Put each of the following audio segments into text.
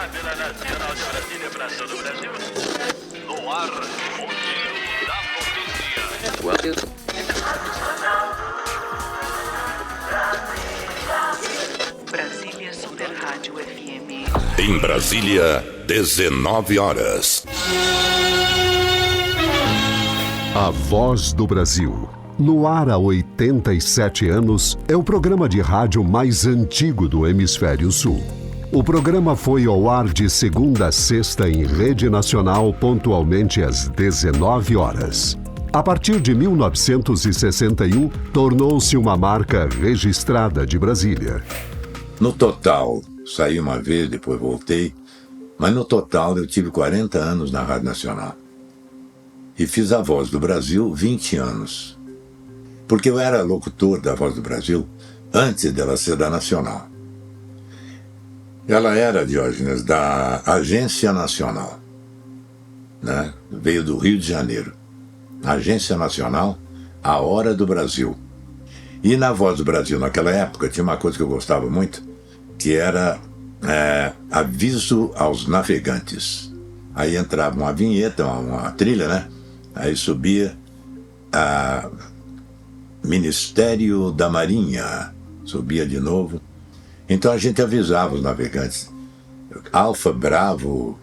pela Nacional de Brasília para todo o Brasil. No ar, o Giro da Notícia. Brasília Super Rádio FM. Em Brasília, 19 horas. A Voz do Brasil. No ar há 87 anos, é o programa de rádio mais antigo do Hemisfério Sul. O programa foi ao ar de segunda a sexta em rede nacional, pontualmente às 19 horas. A partir de 1961, tornou-se uma marca registrada de Brasília. No total, saí uma vez, depois voltei, mas no total eu tive 40 anos na Rádio Nacional. E fiz a Voz do Brasil 20 anos. Porque eu era locutor da Voz do Brasil antes dela ser da Nacional. Ela era, Diógenes, da Agência Nacional, né? Veio do Rio de Janeiro. Agência Nacional, A Hora do Brasil. E na Voz do Brasil, naquela época, tinha uma coisa que eu gostava muito, que era aviso aos navegantes. Aí entrava uma vinheta, uma trilha, né? Aí subia a Ministério da Marinha, subia de novo. Então a gente avisava os navegantes. Alfa, Bravo,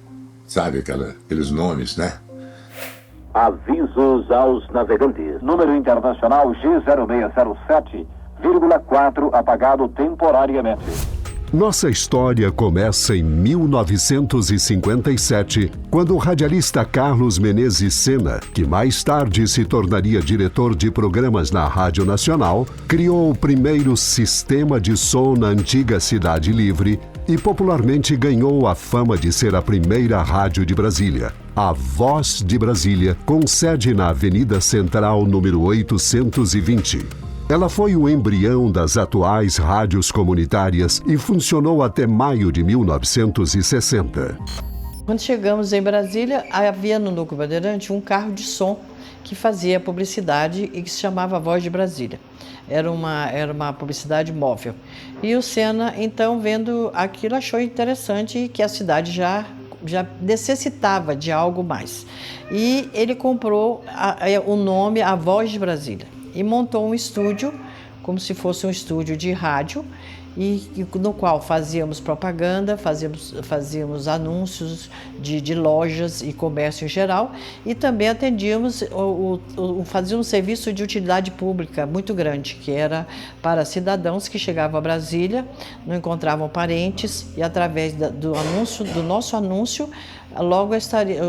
sabe aqueles nomes, né? Avisos aos navegantes. Número internacional G0607,4 apagado temporariamente. Nossa história começa em 1957, quando o radialista Carlos Menezes Sena, que mais tarde se tornaria diretor de programas na Rádio Nacional, criou o primeiro sistema de som na antiga Cidade Livre e popularmente ganhou a fama de ser a primeira rádio de Brasília, a Voz de Brasília, com sede na Avenida Central, número 820. Ela foi o embrião das atuais rádios comunitárias e funcionou até maio de 1960. Quando chegamos em Brasília, havia no Núcleo Bandeirante um carro de som que fazia publicidade e que se chamava Voz de Brasília. Era uma publicidade móvel. E o Sena, então, vendo aquilo, achou interessante que a cidade já necessitava de algo mais. E ele comprou o nome A Voz de Brasília. E montou um estúdio, como se fosse um estúdio de rádio, no qual fazíamos propaganda, fazíamos anúncios de lojas e comércio em geral, e também atendíamos, fazíamos um serviço de utilidade pública muito grande, que era para cidadãos que chegavam a Brasília, não encontravam parentes, e através do nosso anúncio, logo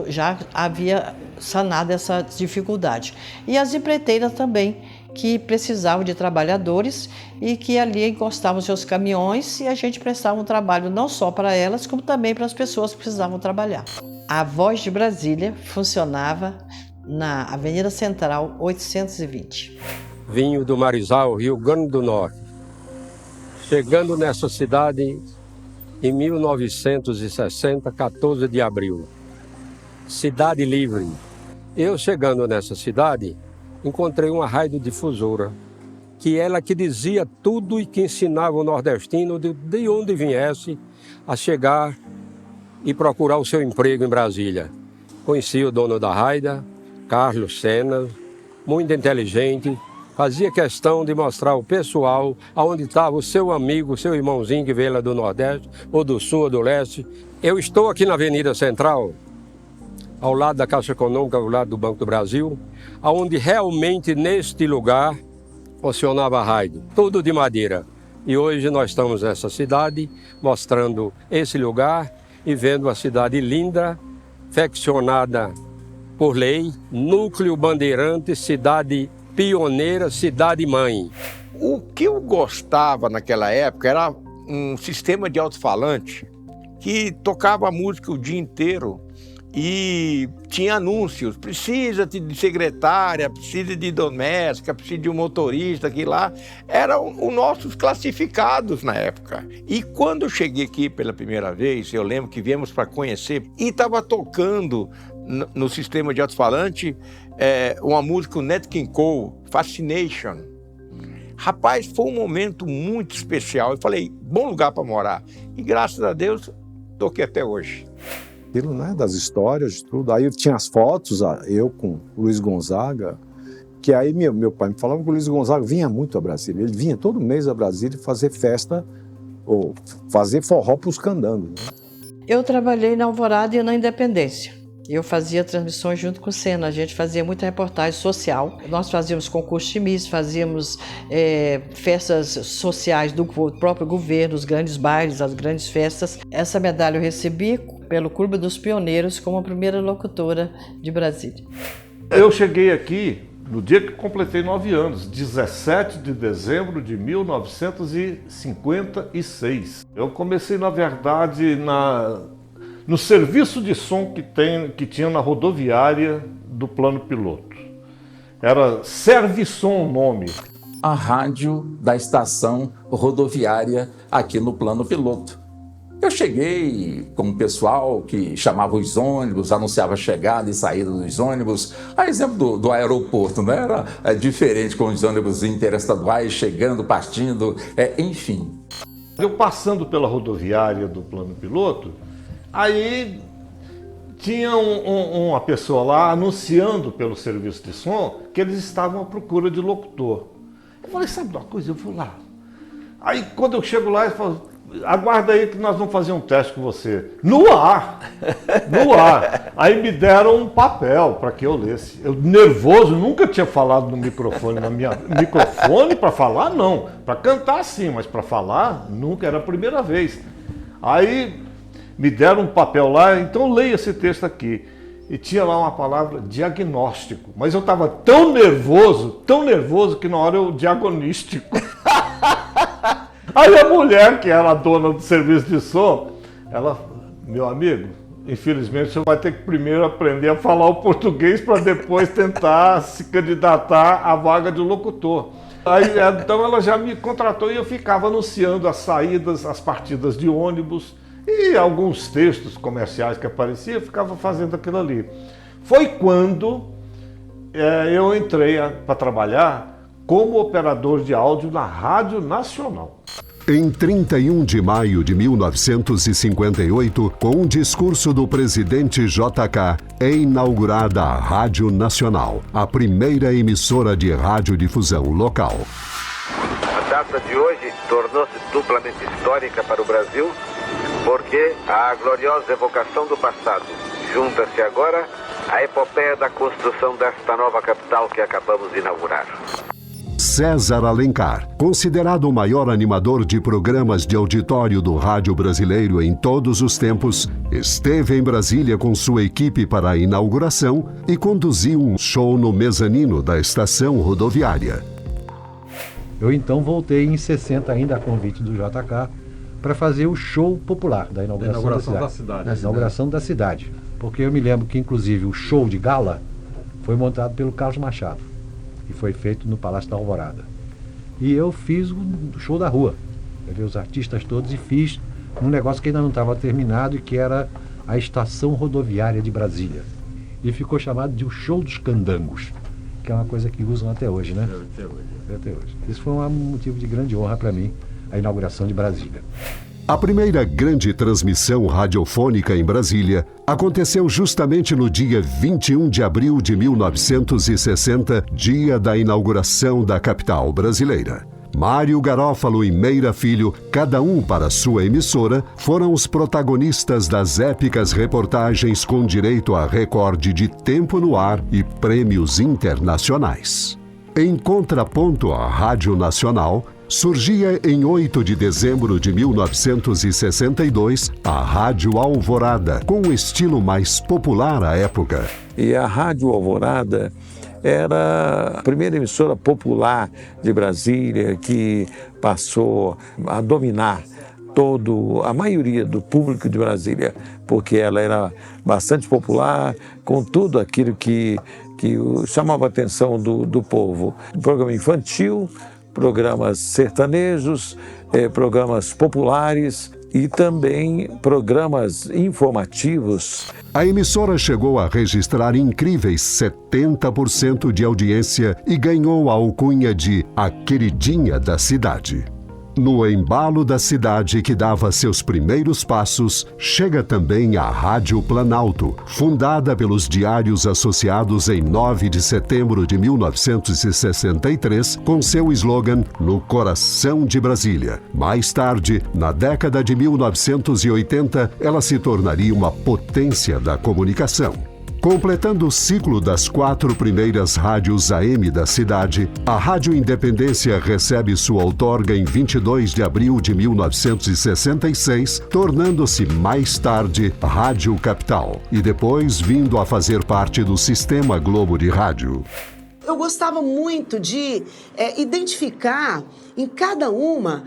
já havia sanado essa dificuldade. E as empreiteiras também, que precisavam de trabalhadores e que ali encostavam seus caminhões e a gente prestava um trabalho não só para elas, como também para as pessoas que precisavam trabalhar. A Voz de Brasília funcionava na Avenida Central 820. Vinho do Marizal, Rio Grande do Norte. Chegando nessa cidade em 1960, 14 de abril. Cidade Livre. Eu chegando nessa cidade, encontrei uma radiodifusora, que ela que dizia tudo e que ensinava o nordestino de onde viesse a chegar e procurar o seu emprego em Brasília. Conheci o dono da rádio, Carlos Sena, muito inteligente, fazia questão de mostrar ao pessoal aonde estava o seu amigo, o seu irmãozinho que veio lá do Nordeste, ou do Sul, ou do Leste. Eu estou aqui na Avenida Central, ao lado da Caixa Econômica, ao lado do Banco do Brasil, onde realmente neste lugar funcionava a rádio, tudo de madeira. E hoje nós estamos nessa cidade, mostrando esse lugar e vendo a cidade linda, confeccionada por lei, núcleo bandeirante, cidade pioneira, cidade mãe. O que eu gostava naquela época era um sistema de alto-falante que tocava música o dia inteiro. E tinha anúncios, precisa de secretária, precisa de doméstica, precisa de um motorista, que lá eram os nossos classificados na época. E quando eu cheguei aqui pela primeira vez, eu lembro que viemos para conhecer e estava tocando no sistema de alto-falante uma música, o Nat King Cole, Fascination. Rapaz, foi um momento muito especial. Eu falei, bom lugar para morar. E graças a Deus, Estou aqui até hoje. Aquilo, né, das histórias, de tudo. Aí tinha as fotos, eu com o Luiz Gonzaga, que aí meu pai me falava que o Luiz Gonzaga vinha muito a Brasília. Ele vinha todo mês a Brasília fazer festa, ou fazer forró para os candangos. Né? Eu trabalhei na Alvorada e na Independência. Eu fazia transmissões junto com o Sena, a gente fazia muita reportagem social. Nós fazíamos concurso de Miss, fazíamos festas sociais do próprio governo, os grandes bailes, as grandes festas. Essa medalha eu recebi pelo Clube dos Pioneiros como a primeira locutora de Brasília. Eu cheguei aqui no dia que completei 9 anos, 17 de dezembro de 1956. Eu comecei, na verdade, no serviço de som que tinha na rodoviária do Plano Piloto. Era Servisom o nome. A rádio da estação rodoviária aqui no Plano Piloto. Eu cheguei com o pessoal que chamava os ônibus, anunciava a chegada e saída dos ônibus. A exemplo do aeroporto, né? Era diferente com os ônibus interestaduais chegando, partindo, enfim. Eu passando pela rodoviária do Plano Piloto, aí tinha uma pessoa lá anunciando pelo serviço de som que eles estavam à procura de locutor. Eu falei, sabe de uma coisa? Eu vou lá. Aí quando eu chego lá, eu falo, aguarda aí que nós vamos fazer um teste com você. No ar! No ar! Aí me deram um papel para que eu lesse. Eu, nervoso, nunca tinha falado no microfone. Microfone para falar, não. Para cantar, sim, mas para falar, nunca. Era a primeira vez. Aí me deram um papel lá, então leia esse texto aqui. E tinha lá uma palavra diagnóstico. Mas eu estava tão nervoso, que na hora eu diagnostico. Aí a mulher, que era a dona do serviço de som, ela, meu amigo, infelizmente você vai ter que primeiro aprender a falar o português para depois tentar se candidatar à vaga de locutor. Aí, então ela já me contratou e eu ficava anunciando as saídas, as partidas de ônibus e alguns textos comerciais que apareciam, eu ficava fazendo aquilo ali. Foi quando eu entrei para trabalhar como operador de áudio na Rádio Nacional. Em 31 de maio de 1958, com um discurso do presidente JK, é inaugurada a Rádio Nacional, a primeira emissora de radiodifusão local. A data de hoje tornou-se duplamente histórica para o Brasil, porque a gloriosa evocação do passado junta-se agora à epopeia da construção desta nova capital que acabamos de inaugurar. César Alencar, considerado o maior animador de programas de auditório do rádio brasileiro em todos os tempos, esteve em Brasília com sua equipe para a inauguração e conduziu um show no mezanino da estação rodoviária. Eu então voltei em 60, ainda a convite do JK, para fazer o show popular da inauguração da cidade. A inauguração da cidade. Porque eu me lembro que, inclusive, o show de gala foi montado pelo Carlos Machado. E foi feito no Palácio da Alvorada. E eu fiz o show da rua. Levei os artistas todos e fiz um negócio que ainda não estava terminado e que era a Estação Rodoviária de Brasília. E ficou chamado de o Show dos Candangos, que é uma coisa que usam até hoje, né? Até hoje. Isso foi um motivo de grande honra para mim, a inauguração de Brasília. A primeira grande transmissão radiofônica em Brasília aconteceu justamente no dia 21 de abril de 1960, dia da inauguração da capital brasileira. Mário Garófalo e Meira Filho, cada um para sua emissora, foram os protagonistas das épicas reportagens com direito a recorde de tempo no ar e prêmios internacionais. Em contraponto à Rádio Nacional, surgia em 8 de dezembro de 1962 a Rádio Alvorada, com um estilo mais popular à época. E a Rádio Alvorada era a primeira emissora popular de Brasília que passou a dominar a maioria do público de Brasília, porque ela era bastante popular, com tudo aquilo que chamava a atenção do povo. Programa infantil, programas sertanejos, programas populares e também programas informativos. A emissora chegou a registrar incríveis 70% de audiência e ganhou a alcunha de a queridinha da cidade. No embalo da cidade que dava seus primeiros passos, chega também a Rádio Planalto, fundada pelos Diários Associados em 9 de setembro de 1963, com seu slogan "No Coração de Brasília". Mais tarde, na década de 1980, ela se tornaria uma potência da comunicação. Completando o ciclo das 4 primeiras rádios AM da cidade, a Rádio Independência recebe sua outorga em 22 de abril de 1966, tornando-se mais tarde Rádio Capital e depois vindo a fazer parte do Sistema Globo de Rádio. Eu gostava muito de identificar em cada uma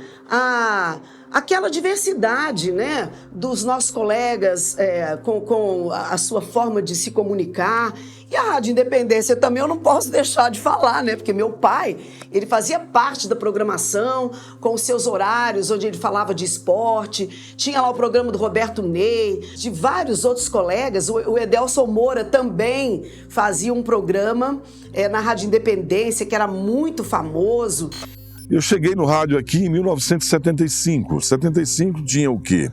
aquela diversidade, né, dos nossos colegas com a sua forma de se comunicar. E a Rádio Independência também eu não posso deixar de falar, né, porque meu pai, ele fazia parte da programação com os seus horários, onde ele falava de esporte, tinha lá o programa do Roberto Ney, de vários outros colegas. O Edelson Moura também fazia um programa na Rádio Independência, que era muito famoso. Eu cheguei no rádio aqui em 1975. 75 tinha o quê?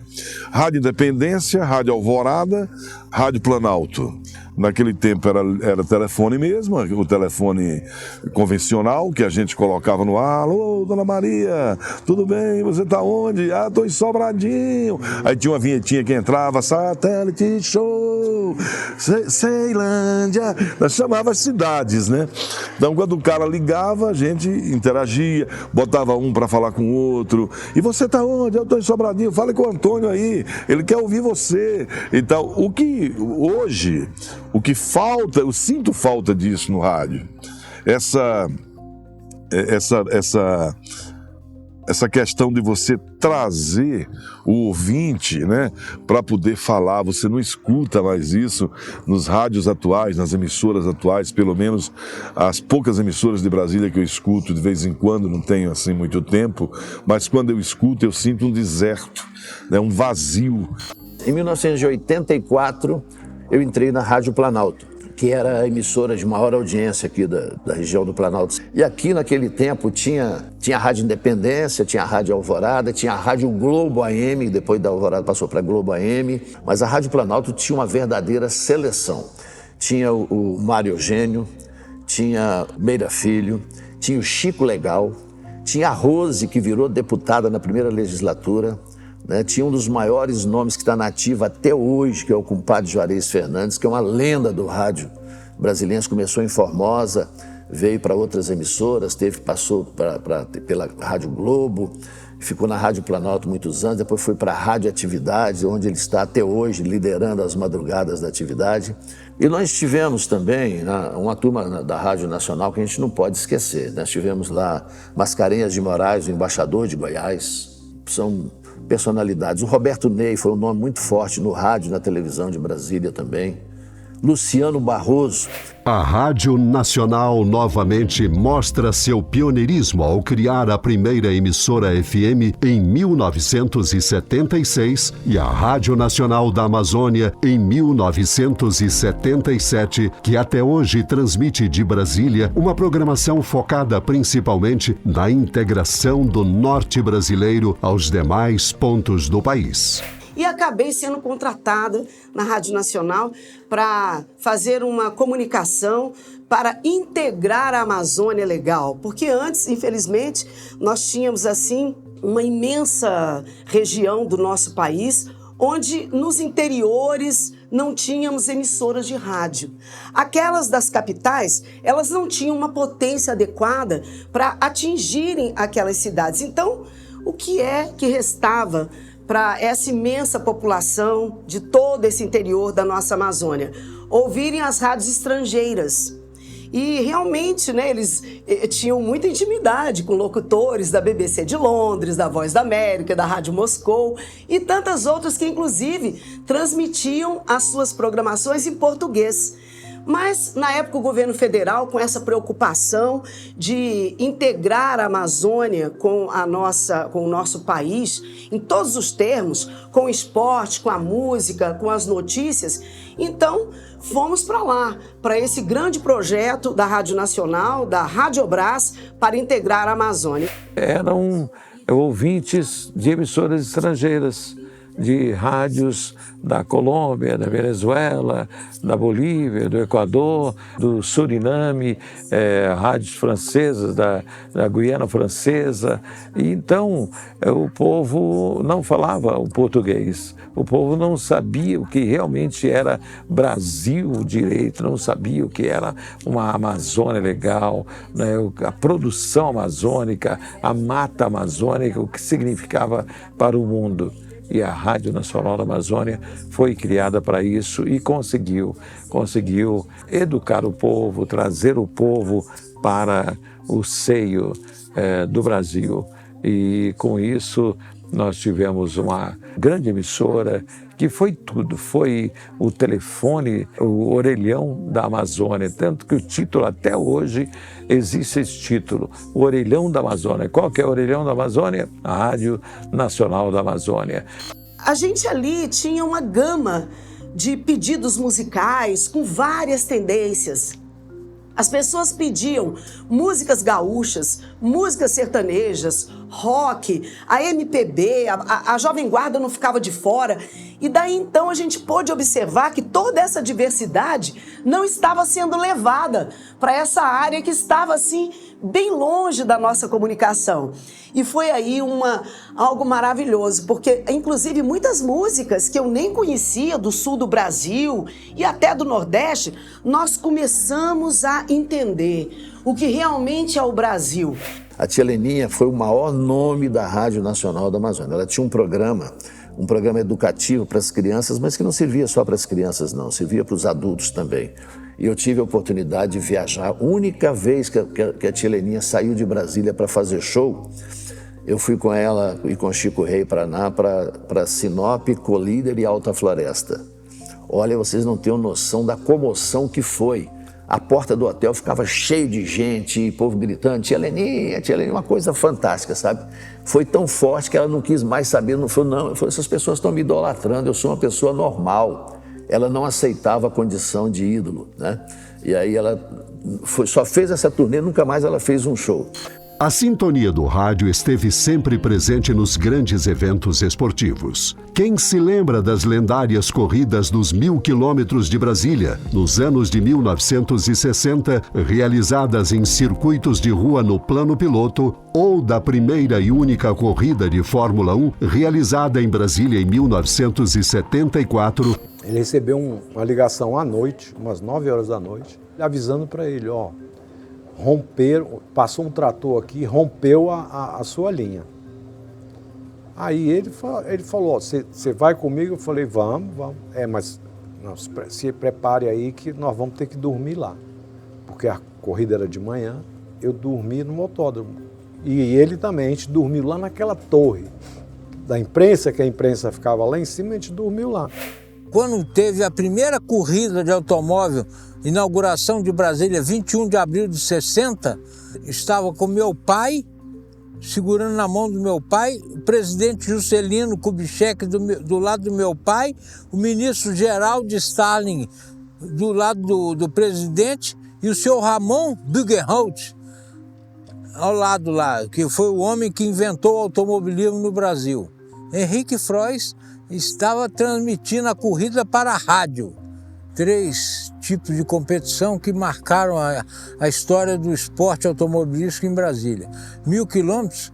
Rádio Independência, Rádio Alvorada, Rádio Planalto. Naquele tempo era telefone mesmo, o telefone convencional que a gente colocava no ar. Alô, Dona Maria, tudo bem? Você tá onde? Ah, tô em Sobradinho. Aí tinha uma vinhetinha que entrava, Satélite Show, Ceilândia. Nós chamava as cidades, né? Então, quando o cara ligava, a gente interagia, botava um para falar com o outro. E você tá onde? Eu tô em Sobradinho. Fale com o Antônio aí, ele quer ouvir você. Então, o que hoje... O que falta, eu sinto falta disso no rádio. Essa questão de você trazer o ouvinte, né, para poder falar. Você não escuta mais isso nos rádios atuais, nas emissoras atuais, pelo menos as poucas emissoras de Brasília que eu escuto de vez em quando, não tenho assim muito tempo, mas quando eu escuto eu sinto um deserto, né, um vazio. Em 1984, eu entrei na Rádio Planalto, que era a emissora de maior audiência aqui da região do Planalto. E aqui naquele tempo tinha a Rádio Independência, tinha a Rádio Alvorada, tinha a Rádio Globo AM, depois da Alvorada passou para a Globo AM, mas a Rádio Planalto tinha uma verdadeira seleção. Tinha o Mário Eugênio, tinha Meira Filho, tinha o Chico Legal, tinha a Rose, que virou deputada na primeira legislatura, né? Tinha um dos maiores nomes que está na ativa até hoje, que é o compadre Juarez Fernandes, que é uma lenda do rádio brasileiro. Começou em Formosa, veio para outras emissoras, passou pela Rádio Globo, ficou na Rádio Planalto muitos anos, depois foi para a Rádio Atividade, onde ele está até hoje, liderando as madrugadas da atividade. E nós tivemos também uma turma da Rádio Nacional que a gente não pode esquecer. Nós tivemos lá Mascarenhas de Moraes, o embaixador de Goiás. São personalidades. O Roberto Ney foi um nome muito forte no rádio e na televisão de Brasília também. Luciano Barroso. A Rádio Nacional novamente mostra seu pioneirismo ao criar a primeira emissora FM em 1976 e a Rádio Nacional da Amazônia em 1977, que até hoje transmite de Brasília uma programação focada principalmente na integração do norte brasileiro aos demais pontos do país. E acabei sendo contratada na Rádio Nacional para fazer uma comunicação para integrar a Amazônia Legal. Porque antes, infelizmente, nós tínhamos assim uma imensa região do nosso país onde nos interiores não tínhamos emissoras de rádio. Aquelas das capitais, elas não tinham uma potência adequada para atingirem aquelas cidades. Então, o que é que restava para essa imensa população de todo esse interior da nossa Amazônia? Ouvirem as rádios estrangeiras. E realmente, né, eles tinham muita intimidade com locutores da BBC de Londres, da Voz da América, da Rádio Moscou e tantas outras que, inclusive, transmitiam as suas programações em português. Mas, na época, o governo federal, com essa preocupação de integrar a Amazônia com o nosso país, em todos os termos, com o esporte, com a música, com as notícias, então fomos para lá, para esse grande projeto da Rádio Nacional, da Rádio Brás, para integrar a Amazônia. Era um ouvintes de emissoras estrangeiras, de rádios da Colômbia, da Venezuela, da Bolívia, do Equador, do Suriname, rádios francesas, da Guiana Francesa. E então, o povo não falava o português, o povo não sabia o que realmente era Brasil direito, não sabia o que era uma Amazônia legal, né, a produção amazônica, a mata amazônica, o que significava para o mundo. E a Rádio Nacional da Amazônia foi criada para isso e conseguiu educar o povo, trazer o povo para o seio do Brasil. E com isso nós tivemos uma grande emissora que foi tudo, foi o telefone, o orelhão da Amazônia, tanto que o título até hoje existe esse título, o orelhão da Amazônia. Qual que é o orelhão da Amazônia? A Rádio Nacional da Amazônia. A gente ali tinha uma gama de pedidos musicais com várias tendências. As pessoas pediam músicas gaúchas, músicas sertanejas, rock, a MPB, a Jovem Guarda não ficava de fora. E daí então a gente pôde observar que toda essa diversidade não estava sendo levada para essa área que estava assim bem longe da nossa comunicação. E foi aí algo maravilhoso, porque inclusive muitas músicas que eu nem conhecia do sul do Brasil e até do Nordeste, nós começamos a entender o que realmente é o Brasil. A tia Leninha foi o maior nome da Rádio Nacional da Amazônia. Ela tinha um programa educativo para as crianças, mas que não servia só para as crianças, não, servia para os adultos também. E eu tive a oportunidade de viajar. A única vez que a tia Leninha saiu de Brasília para fazer show, eu fui com ela e com Chico Rei para Sinop, Colíder e Alta Floresta. Olha, vocês não têm noção da comoção que foi. A porta do hotel ficava cheia de gente, povo gritando, tia Leninha, uma coisa fantástica, sabe? Foi tão forte que ela não quis mais saber, não falou, essas pessoas estão me idolatrando, eu sou uma pessoa normal. Ela não aceitava a condição de ídolo, né? E aí ela só fez essa turnê, nunca mais ela fez um show. A sintonia do rádio esteve sempre presente nos grandes eventos esportivos. Quem se lembra das lendárias corridas dos 1000 quilômetros de Brasília, nos anos de 1960, realizadas em circuitos de rua no plano piloto, ou da primeira e única corrida de Fórmula 1, realizada em Brasília em 1974. Ele recebeu uma ligação à noite, umas 9 horas da noite, avisando para ele, passou um trator aqui, rompeu a sua linha. Aí ele falou, você vai comigo? Eu falei, vamos. Mas não, se prepare aí que nós vamos ter que dormir lá. Porque a corrida era de manhã, eu dormi no autódromo. E ele também, a gente dormiu lá naquela torre da imprensa, que a imprensa ficava lá em cima, a gente dormiu lá. Quando teve a primeira corrida de automóvel, inauguração de Brasília, 21 de abril de 60, estava com meu pai, segurando na mão do meu pai, o presidente Juscelino Kubitschek do lado do meu pai, o ministro Gerald Stalin do lado do presidente e o senhor Ramon Bugenholz ao lado lá, que foi o homem que inventou o automobilismo no Brasil. Henrique Frois estava transmitindo a corrida para a rádio. 3 tipos de competição que marcaram a história do esporte automobilístico em Brasília. 1000 quilômetros,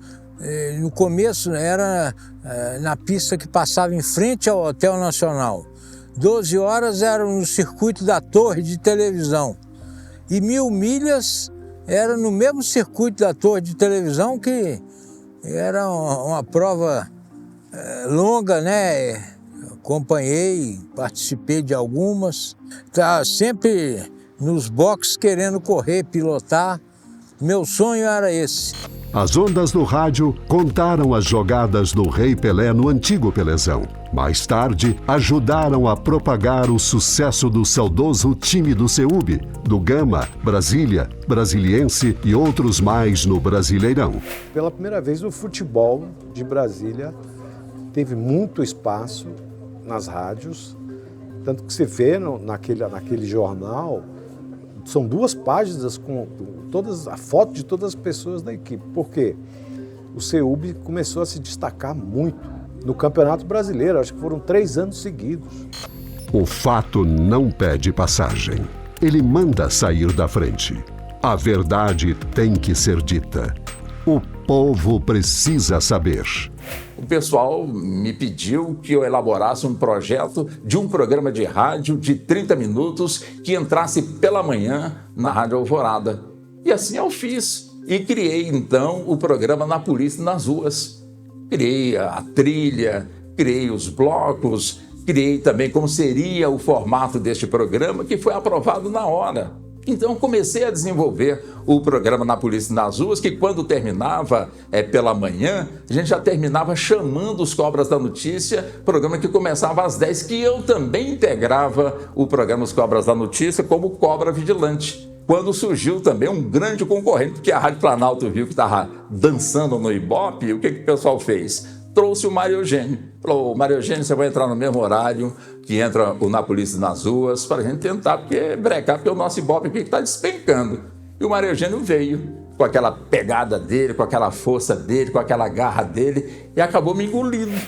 no começo era na pista que passava em frente ao Hotel Nacional. 12 horas era no circuito da torre de televisão. E 1000 milhas era no mesmo circuito da torre de televisão, que era uma prova longa, né? Acompanhei, participei de algumas. Estava sempre nos boxes querendo correr, pilotar. Meu sonho era esse. As ondas do rádio contaram as jogadas do Rei Pelé no antigo Pelezão. Mais tarde, ajudaram a propagar o sucesso do saudoso time do CEUB, do Gama, Brasília, Brasiliense e outros mais no Brasileirão. Pela primeira vez, o futebol de Brasília teve muito espaço nas rádios, tanto que você vê naquele jornal, são 2 páginas com a foto de todas as pessoas da equipe. Por quê? o CEUB começou a se destacar muito no Campeonato Brasileiro. Acho que foram 3 anos seguidos. O fato não pede passagem. Ele manda sair da frente. A verdade tem que ser dita. O povo precisa saber. O pessoal me pediu que eu elaborasse um projeto de um programa de rádio de 30 minutos que entrasse pela manhã na Rádio Alvorada. E assim eu fiz. E criei, então, o programa Na Polícia nas Ruas. Criei a trilha, criei os blocos, criei também como seria o formato deste programa, que foi aprovado na hora. Então comecei a desenvolver o programa Na Polícia nas Ruas, que quando terminava pela manhã, a gente já terminava chamando os Cobras da Notícia, programa que começava às 10, que eu também integrava o programa Os Cobras da Notícia como Cobra Vigilante. Quando surgiu também um grande concorrente, porque a Rádio Planalto viu que estava dançando no Ibope, o que o pessoal fez? Trouxe o Mário Eugênio. Falou, Mário Eugênio, você vai entrar no mesmo horário que entra o Na Polícia nas Ruas, para a gente tentar brecar, porque o nosso Ibope aqui está despencando. E o Mário Eugênio veio com aquela pegada dele, com aquela força dele, com aquela garra dele, e acabou me engolindo.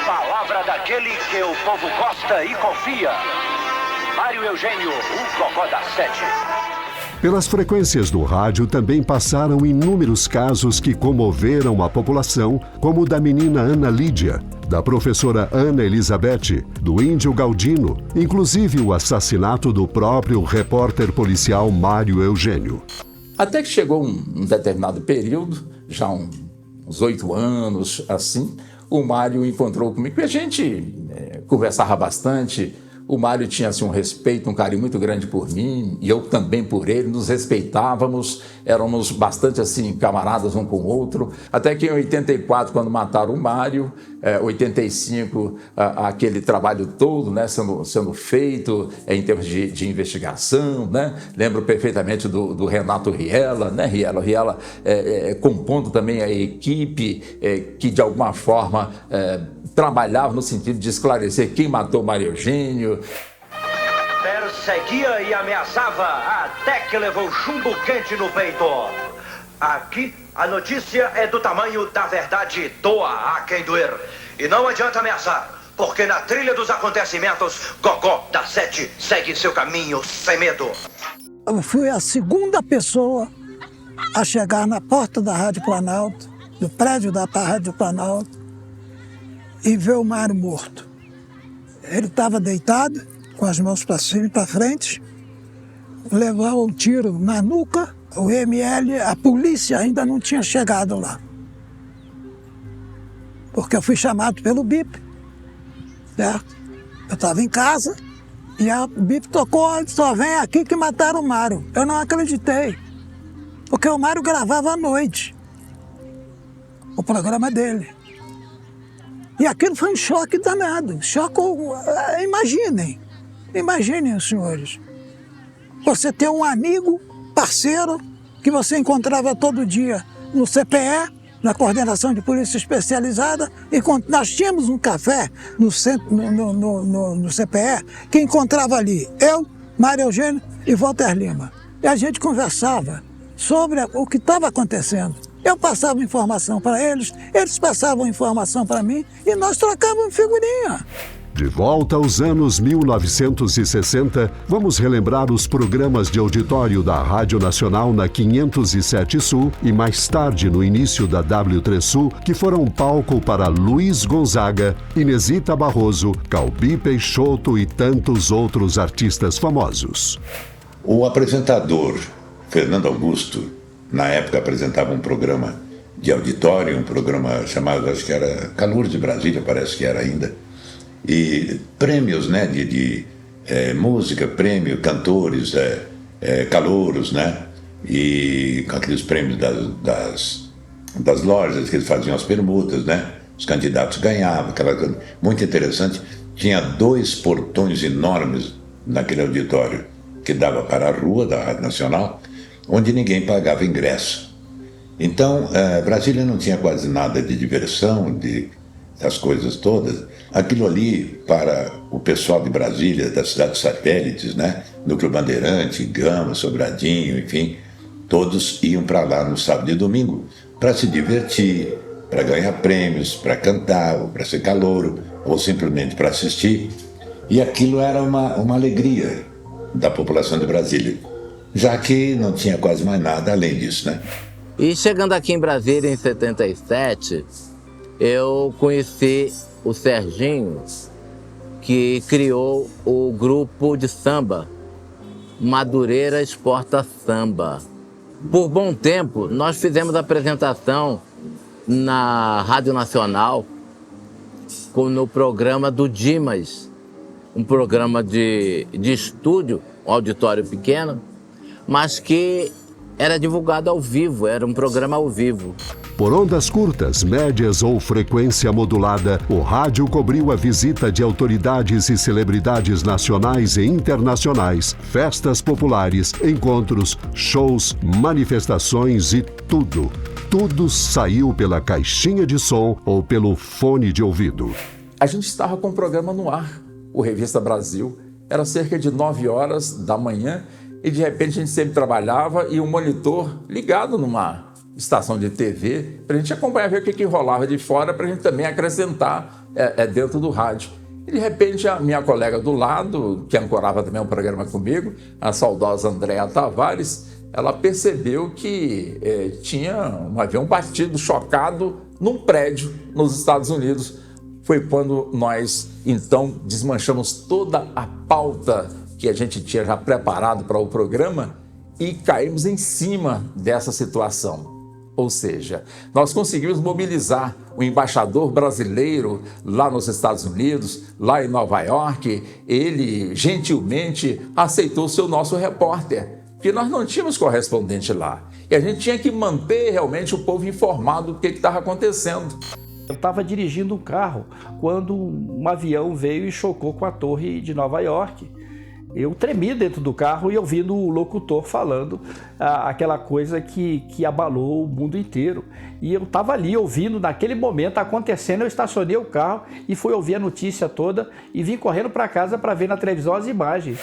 Palavra daquele que o povo gosta e confia. Mário Eugênio, o Gogó da 7. Pelas frequências do rádio também passaram inúmeros casos que comoveram a população, como o da menina Ana Lídia, da professora Ana Elizabeth, do índio Galdino, inclusive o assassinato do próprio repórter policial Mário Eugênio. Até que chegou um determinado período, já uns 8 anos, assim, o Mário encontrou comigo e a gente conversava bastante. O Mário tinha assim, um respeito, um carinho muito grande por mim, e eu também por ele, nos respeitávamos, éramos bastante assim, camaradas um com o outro, até que em 84, quando mataram o Mário, 85, aquele trabalho todo, né, sendo feito em termos de investigação, né? Lembro perfeitamente do Renato Riela, né? Riela compondo também a equipe que de alguma forma trabalhava no sentido de esclarecer quem matou Mário Eugênio. Perseguia e ameaçava até que levou chumbo quente no peito. Aqui a notícia é do tamanho da verdade, doa a quem doer. E não adianta ameaçar, porque na trilha dos acontecimentos, Gogó da 7 segue seu caminho sem medo. Eu fui a segunda pessoa a chegar na porta da Rádio Planalto, do prédio da Rádio Planalto, e ver o Mário morto. Ele estava deitado, com as mãos para cima e para frente, levou um tiro na nuca. O ML, a polícia ainda não tinha chegado lá. Porque eu fui chamado pelo BIP, certo? Eu estava em casa e a BIP tocou, só vem aqui que mataram o Mário. Eu não acreditei, porque o Mário gravava à noite o programa dele. E aquilo foi um choque danado. Choque, imaginem, senhores. Você ter um amigo, parceiro, que você encontrava todo dia no CPE, na Coordenação de Polícia Especializada, e nós tínhamos um café no CPE que encontrava ali eu, Mário Eugênio e Walter Lima. E a gente conversava sobre o que estava acontecendo. Eu passava informação para eles, eles passavam informação para mim e nós trocávamos figurinha. De volta aos anos 1960, vamos relembrar os programas de auditório da Rádio Nacional na 507 Sul e mais tarde no início da W3 Sul, que foram palco para Luiz Gonzaga, Inesita Barroso, Calbi Peixoto e tantos outros artistas famosos. O apresentador Fernando Augusto, na época apresentava um programa de auditório, um programa chamado, acho que era Calor de Brasília, parece que era ainda, e prêmios, né, de música, prêmio, cantores, calouros, né, e com aqueles prêmios das lojas que eles faziam as permutas, né, os candidatos ganhavam, aquela coisa muito interessante. Tinha 2 portões enormes naquele auditório que dava para a rua da Rádio Nacional, onde ninguém pagava ingresso. Então, Brasília não tinha quase nada de diversão, das coisas todas. Aquilo ali, para o pessoal de Brasília, das cidades satélites, né? Núcleo Bandeirante, Gama, Sobradinho, enfim, Todos iam para lá no sábado e domingo para se divertir, para ganhar prêmios, para cantar, ou para ser calouro, ou simplesmente para assistir. E aquilo era uma alegria da população de Brasília, já que não tinha quase mais nada além disso, né? E chegando aqui em Brasília em 77, eu conheci o Serginho, que criou o grupo de samba, Madureira Exporta Samba. Por bom tempo, nós fizemos a apresentação na Rádio Nacional no programa do Dimas, um programa de estúdio, um auditório pequeno, mas que era divulgado ao vivo, era um programa ao vivo. Por ondas curtas, médias ou frequência modulada, o rádio cobriu a visita de autoridades e celebridades nacionais e internacionais, festas populares, encontros, shows, manifestações e tudo. Tudo saiu pela caixinha de som ou pelo fone de ouvido. A gente estava com o programa no ar, o Revista Brasil. Era cerca de 9 horas da manhã e de repente a gente sempre trabalhava e um monitor ligado numa estação de TV para a gente acompanhar, ver o que rolava de fora, para a gente também acrescentar dentro do rádio. E de repente a minha colega do lado, que ancorava também um programa comigo, a saudosa Andréa Tavares, ela percebeu que tinha um avião batido, chocado, num prédio nos Estados Unidos. Foi quando nós, então, desmanchamos toda a pauta que a gente tinha já preparado para o programa e caímos em cima dessa situação. Ou seja, nós conseguimos mobilizar o embaixador brasileiro lá nos Estados Unidos, lá em Nova York. Ele gentilmente aceitou ser o nosso repórter, porque nós não tínhamos correspondente lá. E a gente tinha que manter realmente o povo informado do que estava acontecendo. Eu estava dirigindo um carro quando um avião veio e chocou com a torre de Nova York. Eu tremi dentro do carro e ouvindo o locutor falando aquela coisa que abalou o mundo inteiro. E eu estava ali ouvindo, naquele momento acontecendo, eu estacionei o carro e fui ouvir a notícia toda e vim correndo para casa para ver na televisão as imagens.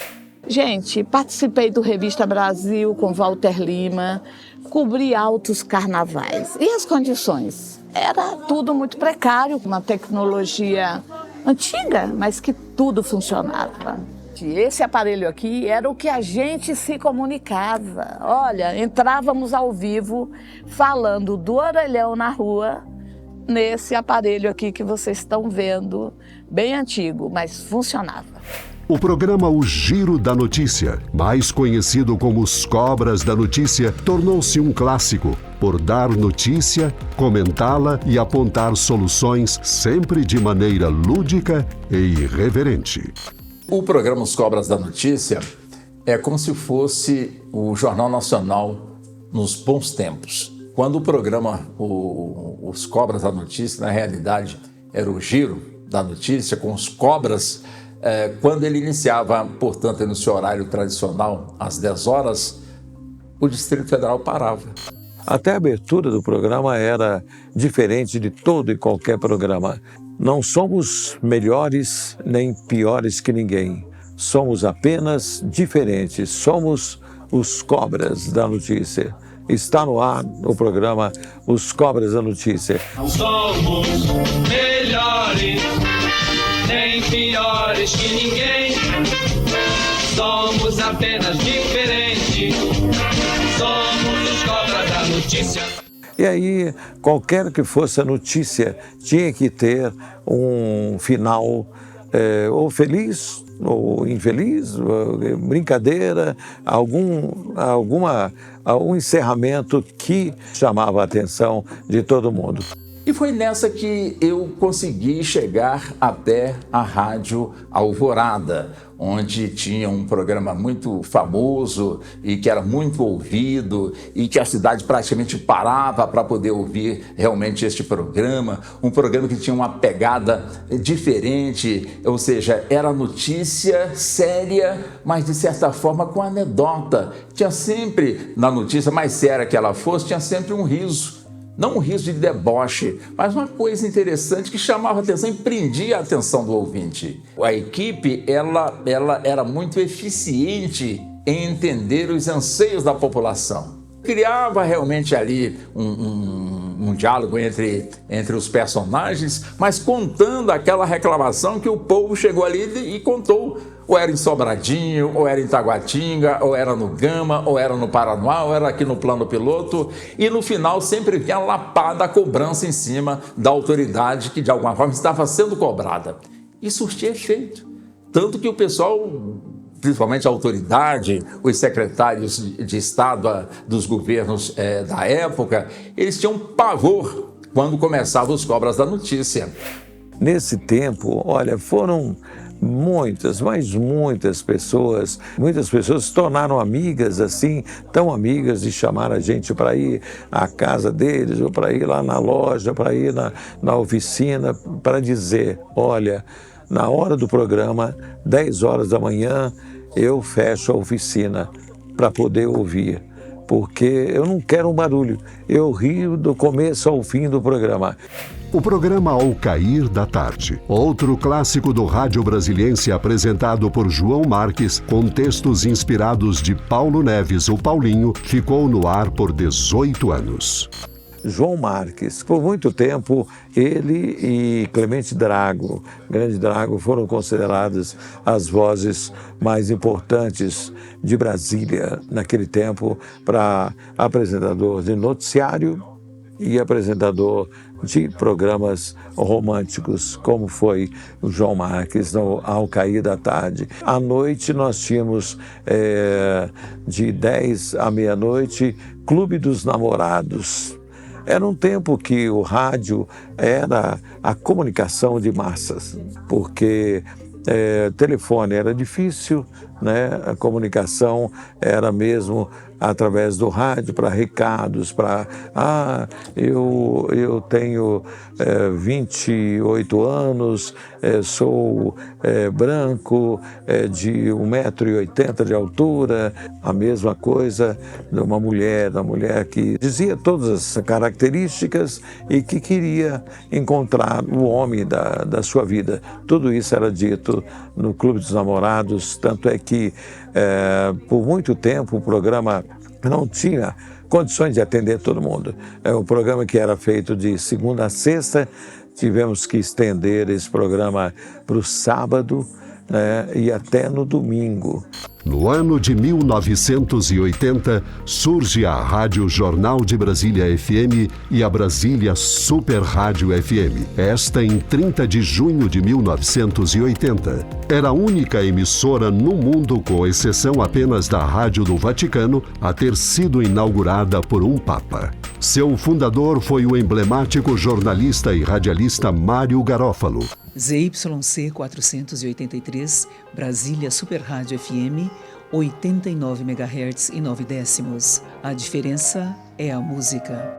Gente, participei do Revista Brasil com Walter Lima, cobri altos carnavais. E as condições? Era tudo muito precário, uma tecnologia antiga, mas que tudo funcionava. Esse aparelho aqui era o que a gente se comunicava. Olha, entrávamos ao vivo falando do orelhão na rua, nesse aparelho aqui que vocês estão vendo, bem antigo, mas funcionava. O programa O Giro da Notícia, mais conhecido como Os Cobras da Notícia, tornou-se um clássico por dar notícia, comentá-la e apontar soluções sempre de maneira lúdica e irreverente. O programa Os Cobras da Notícia é como se fosse o Jornal Nacional nos bons tempos. Quando o programa Os Cobras da Notícia, na realidade, era o Giro da Notícia com os cobras, quando ele iniciava, portanto, no seu horário tradicional, às 10 horas, o Distrito Federal parava. Até a abertura do programa era diferente de todo e qualquer programa. Não somos melhores nem piores que ninguém. Somos apenas diferentes. Somos os Cobras da Notícia. Está no ar o programa Os Cobras da Notícia. Não somos melhores nem piores que ninguém. Somos apenas diferentes. Somos os Cobras da Notícia. E aí, qualquer que fosse a notícia, tinha que ter um final ou feliz ou infeliz, brincadeira, algum encerramento que chamava a atenção de todo mundo. E foi nessa que eu consegui chegar até a Rádio Alvorada, onde tinha um programa muito famoso e que era muito ouvido e que a cidade praticamente parava para poder ouvir realmente este programa. Um programa que tinha uma pegada diferente, ou seja, era notícia séria, mas de certa forma com anedota. Tinha sempre, na notícia mais séria que ela fosse, tinha sempre um riso. Não um riso de deboche, mas uma coisa interessante que chamava a atenção e prendia a atenção do ouvinte. A equipe ela era muito eficiente em entender os anseios da população. Criava realmente ali um diálogo entre os personagens, mas contando aquela reclamação que o povo chegou ali e contou. Ou era em Sobradinho, ou era em Taguatinga, ou era no Gama, ou era no Paranoá, ou era aqui no Plano Piloto. E no final sempre vinha a lapada, a cobrança em cima da autoridade que de alguma forma estava sendo cobrada. E surtia efeito. Tanto que o pessoal, principalmente a autoridade, os secretários de Estado dos governos da época, eles tinham pavor quando começavam os cobras da notícia. Nesse tempo, olha, foram muitas pessoas se tornaram amigas, assim, tão amigas de chamar a gente para ir à casa deles, ou para ir lá na loja, para ir na oficina, para dizer, olha, na hora do programa, 10 horas da manhã, eu fecho a oficina para poder ouvir, porque eu não quero um barulho, eu rio do começo ao fim do programa. O programa Ao Cair da Tarde, outro clássico do rádio brasiliense apresentado por João Marques, com textos inspirados de Paulo Neves, o Paulinho, ficou no ar por 18 anos. João Marques, por muito tempo, ele e Clemente Drago, Grande Drago, foram consideradas as vozes mais importantes de Brasília naquele tempo, para apresentador de noticiário e apresentador de programas românticos, como foi o João Marques no Ao Cair da Tarde. À noite nós tínhamos, de 10 à meia-noite, Clube dos Namorados. Era um tempo que o rádio era a comunicação de massas, porque telefone era difícil, né? A comunicação era mesmo através do rádio, para recados, para eu tenho 28 anos, sou branco, de 1,80 m de altura, a mesma coisa de uma mulher que dizia todas as características e que queria encontrar o homem da sua vida. Tudo isso era dito no Clube dos Namorados, tanto é que por muito tempo o programa não tinha condições de atender todo mundo. É um programa que era feito de segunda a sexta, tivemos que estender esse programa para o sábado, né, e até no domingo. No ano de 1980, surge a Rádio Jornal de Brasília FM e a Brasília Super Rádio FM. Esta em 30 de junho de 1980. Era a única emissora no mundo, com exceção apenas da Rádio do Vaticano, a ter sido inaugurada por um Papa. Seu fundador foi o emblemático jornalista e radialista Mário Garófalo. ZYC 483, Brasília Super Rádio FM, 89 MHz e 9 décimos. A diferença é a música.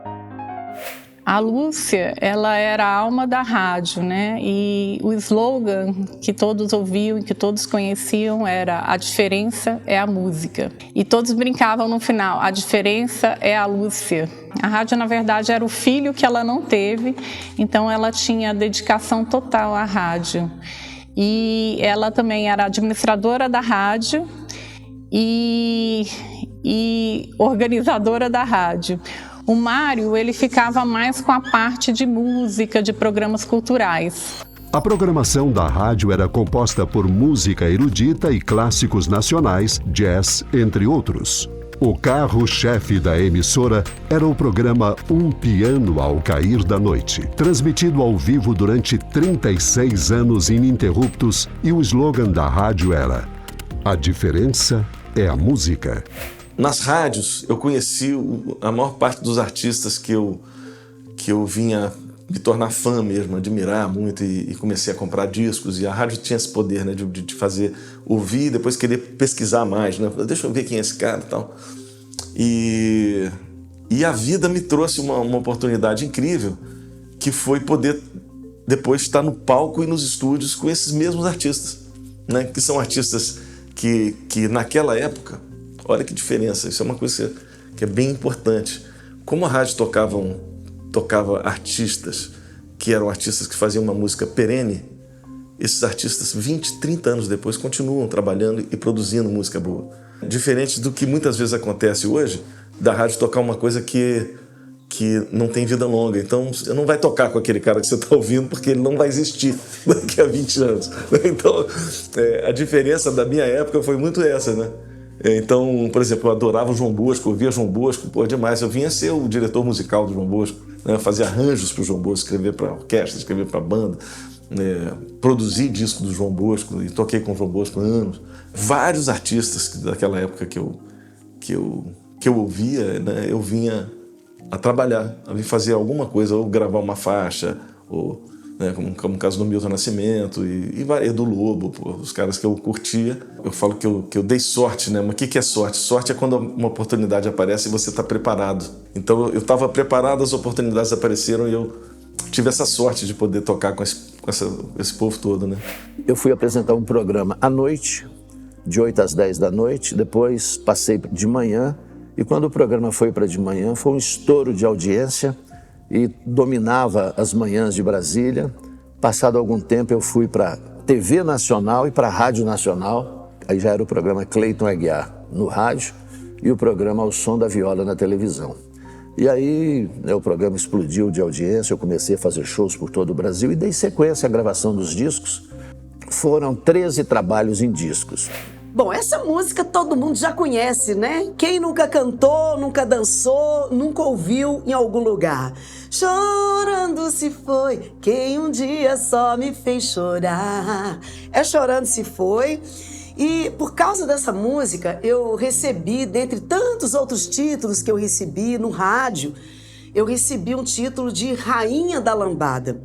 A Lúcia, ela era a alma da rádio, né? E o slogan que todos ouviam e que todos conheciam era: a diferença é a música. E todos brincavam no final: a diferença é a Lúcia. A rádio, na verdade, era o filho que ela não teve, então ela tinha dedicação total à rádio. E ela também era administradora da rádio e organizadora da rádio. O Mário, ele ficava mais com a parte de música, de programas culturais. A programação da rádio era composta por música erudita e clássicos nacionais, jazz, entre outros. O carro-chefe da emissora era o programa Um Piano ao Cair da Noite, transmitido ao vivo durante 36 anos ininterruptos, e o slogan da rádio era: a diferença é a música. Nas rádios, eu conheci a maior parte dos artistas que eu vinha me tornar fã mesmo, admirar muito, e comecei a comprar discos. E a rádio tinha esse poder, né, de fazer ouvir e depois querer pesquisar mais, né? Deixa eu ver quem é esse cara e tal. E a vida me trouxe uma oportunidade incrível, que foi poder depois estar no palco e nos estúdios com esses mesmos artistas, né? Que são artistas que naquela época, olha que diferença, isso é uma coisa que é bem importante. Como a rádio tocava artistas que eram artistas que faziam uma música perene, esses artistas 20, 30 anos depois continuam trabalhando e produzindo música boa. Diferente do que muitas vezes acontece hoje, da rádio tocar uma coisa que não tem vida longa. Então, você não vai tocar com aquele cara que você está ouvindo, porque ele não vai existir daqui a 20 anos. Então, a diferença da minha época foi muito essa, né? Então, por exemplo, eu adorava o João Bosco, eu ouvia João Bosco, pô, demais. Eu vinha ser o diretor musical do João Bosco, né? Fazer arranjos para o João Bosco, escrever para orquestra, escrever para banda, produzir disco do João Bosco, e toquei com o João Bosco há anos. Vários artistas daquela época que eu ouvia, né? Eu vinha a trabalhar, a vir fazer alguma coisa, ou gravar uma faixa, ou, né, como o caso do Milton Nascimento e do Lobo, pô, os caras que eu curtia. Eu falo que eu dei sorte, né? Mas o que é sorte? Sorte é quando uma oportunidade aparece e você está preparado. Então eu estava preparado, as oportunidades apareceram e eu tive essa sorte de poder tocar com esse povo todo, né? Eu fui apresentar um programa à noite, de 8 às 10 da noite, depois passei de manhã. E quando o programa foi para de manhã, foi um estouro de audiência e dominava as manhãs de Brasília. Passado algum tempo, eu fui para TV Nacional e para a Rádio Nacional. Aí já era o programa Cleiton Aguiar no rádio e o programa Ao Som da Viola na televisão. E aí, né, o programa explodiu de audiência, eu comecei a fazer shows por todo o Brasil e dei sequência à gravação dos discos. Foram 13 trabalhos em discos. Bom, essa música todo mundo já conhece, né? Quem nunca cantou, nunca dançou, nunca ouviu em algum lugar. Chorando se foi, quem um dia só me fez chorar. É Chorando se foi. E por causa dessa música, eu recebi, dentre tantos outros títulos que eu recebi no rádio, eu recebi um título de Rainha da Lambada.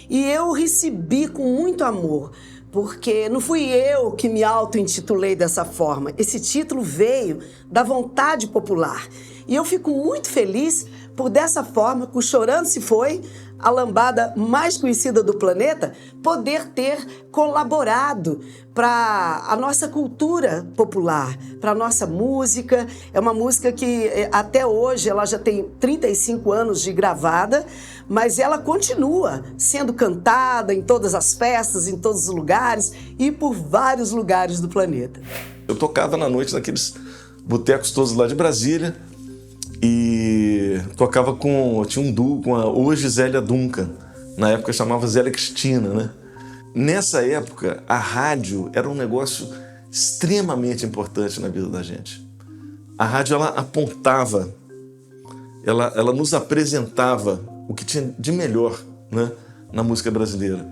E eu recebi com muito amor, porque não fui eu que me auto-intitulei dessa forma. Esse título veio da vontade popular. E eu fico muito feliz por, dessa forma, com Chorando se foi, a lambada mais conhecida do planeta, poder ter colaborado para a nossa cultura popular, para a nossa música. É uma música que até hoje ela já tem 35 anos de gravada, mas ela continua sendo cantada em todas as festas, em todos os lugares e por vários lugares do planeta. Eu tocava na noite naqueles botecos todos lá de Brasília e tocava eu tinha um duo com a hoje Zélia Duncan, na época chamava Zélia Cristina, né? Nessa época, a rádio era um negócio extremamente importante na vida da gente. A rádio, ela apontava, ela nos apresentava o que tinha de melhor, né, na música brasileira.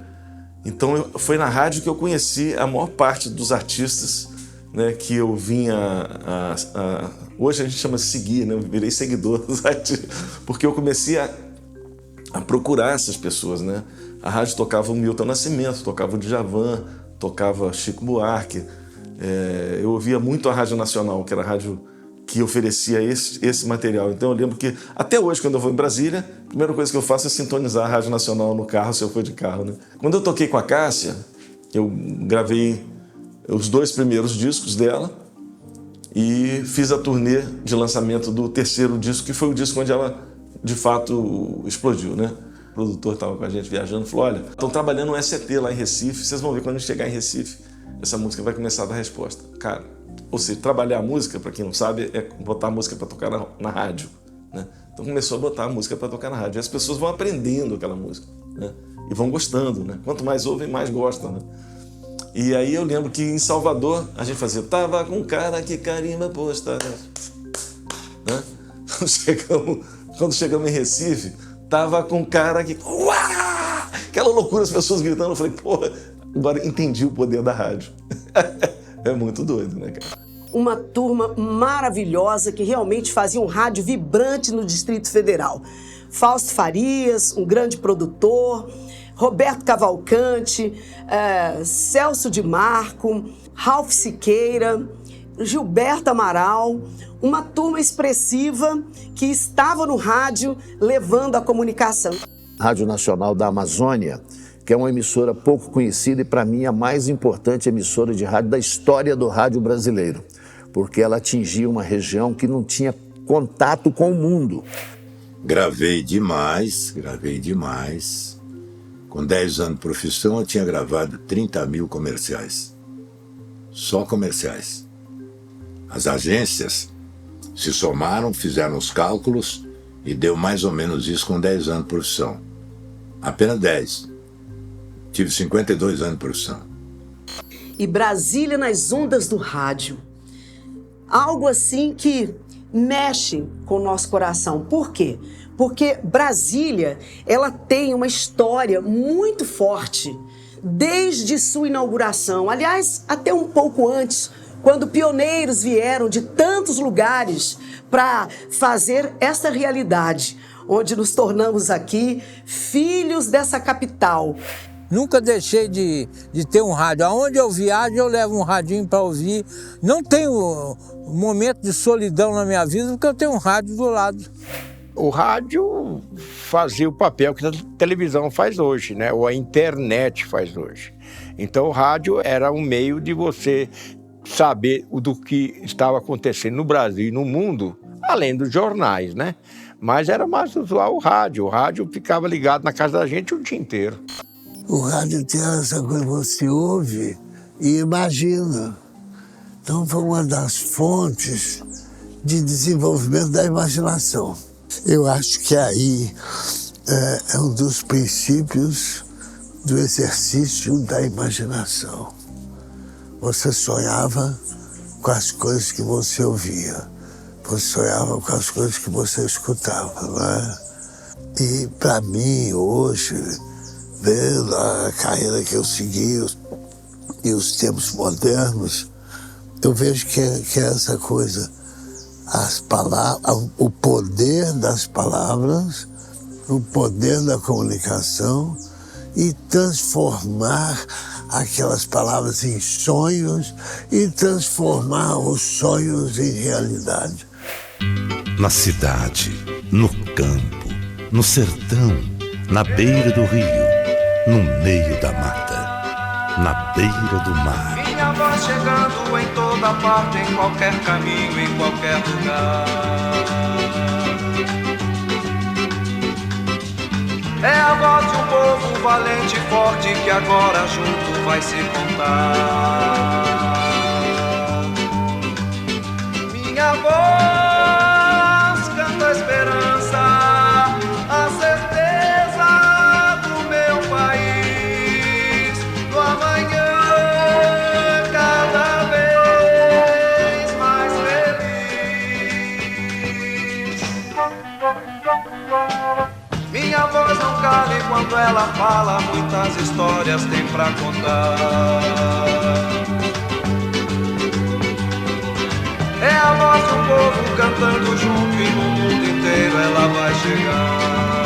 Então, foi na rádio que eu conheci a maior parte dos artistas, né, que eu vinha hoje a gente chama de seguir, né? Eu virei seguidor dos artistas, porque eu comecei a procurar essas pessoas, né? A rádio tocava o Milton Nascimento, tocava o Djavan, tocava Chico Buarque. Eu ouvia muito a Rádio Nacional, que era a rádio que oferecia esse material. Então eu lembro que, até hoje, quando eu vou em Brasília, a primeira coisa que eu faço é sintonizar a Rádio Nacional no carro, se eu for de carro, né? Quando eu toquei com a Cássia, eu gravei os 2 primeiros discos dela e fiz a turnê de lançamento do 3º disco, que foi o disco onde ela, de fato, explodiu, né? O produtor estava com a gente viajando, falou, olha, estão trabalhando um ECT lá em Recife, vocês vão ver quando a gente chegar em Recife, essa música vai começar a dar resposta. Cara, ou seja, trabalhar a música, para quem não sabe, é botar a música para tocar na rádio, né? Então começou a botar a música para tocar na rádio, e as pessoas vão aprendendo aquela música, né? E vão gostando, né? Quanto mais ouvem, mais gostam, né? E aí eu lembro que em Salvador a gente fazia, tava com um cara que carimba posta, né? Quando chegamos em Recife, tava com um cara que... Uá! Aquela loucura, as pessoas gritando, eu falei, porra, agora entendi o poder da rádio. É muito doido, né, cara? Uma turma maravilhosa que realmente fazia um rádio vibrante no Distrito Federal. Fausto Farias, um grande produtor, Roberto Cavalcante, Celso de Marco, Ralph Siqueira, Gilberto Amaral, uma turma expressiva que estava no rádio levando a comunicação. Rádio Nacional da Amazônia, que é uma emissora pouco conhecida e, para mim, a mais importante emissora de rádio da história do rádio brasileiro, porque ela atingia uma região que não tinha contato com o mundo. Gravei demais. Com 10 anos de profissão, eu tinha gravado 30 mil comerciais. Só comerciais. As agências Se somaram, fizeram os cálculos e deu mais ou menos isso com 10 anos de profissão. Apenas 10. Tive 52 anos de profissão. E Brasília nas ondas do rádio. Algo assim que mexe com o nosso coração. Por quê? Porque Brasília, ela tem uma história muito forte desde sua inauguração. Aliás, até um pouco antes, quando pioneiros vieram de tantos lugares para fazer essa realidade, onde nos tornamos aqui filhos dessa capital. Nunca deixei de ter um rádio. Aonde eu viajo, eu levo um radinho para ouvir. Não tenho um momento de solidão na minha vida, porque eu tenho um rádio do lado. O rádio fazia o papel que a televisão faz hoje, né? Ou a internet faz hoje. Então o rádio era um meio de você saber do que estava acontecendo no Brasil e no mundo, além dos jornais, né? Mas era mais usual o rádio. O rádio ficava ligado na casa da gente o dia inteiro. O rádio tem essa coisa, você ouve e imagina. Então foi uma das fontes de desenvolvimento da imaginação. Eu acho que aí é um dos princípios do exercício da imaginação. Você sonhava com as coisas que você ouvia. Você sonhava com as coisas que você escutava, não é? E para mim, hoje, vendo a carreira que eu segui e os tempos modernos, eu vejo que é essa coisa, as palavras, o poder das palavras, o poder da comunicação e transformar aquelas palavras em sonhos e transformar os sonhos em realidade. Na cidade, no campo, no sertão, na beira do rio, no meio da mata, na beira do mar. Minha voz chegando em toda parte, em qualquer caminho, em qualquer lugar. É a voz de um povo valente e forte que agora junto vai se contar. Minha voz canta a esperança, a certeza do meu país, do amanhã cada vez mais feliz. Minha voz não cala e quando ela fala, muitas histórias tem pra contar. É a voz do povo cantando junto e no mundo inteiro ela vai chegar.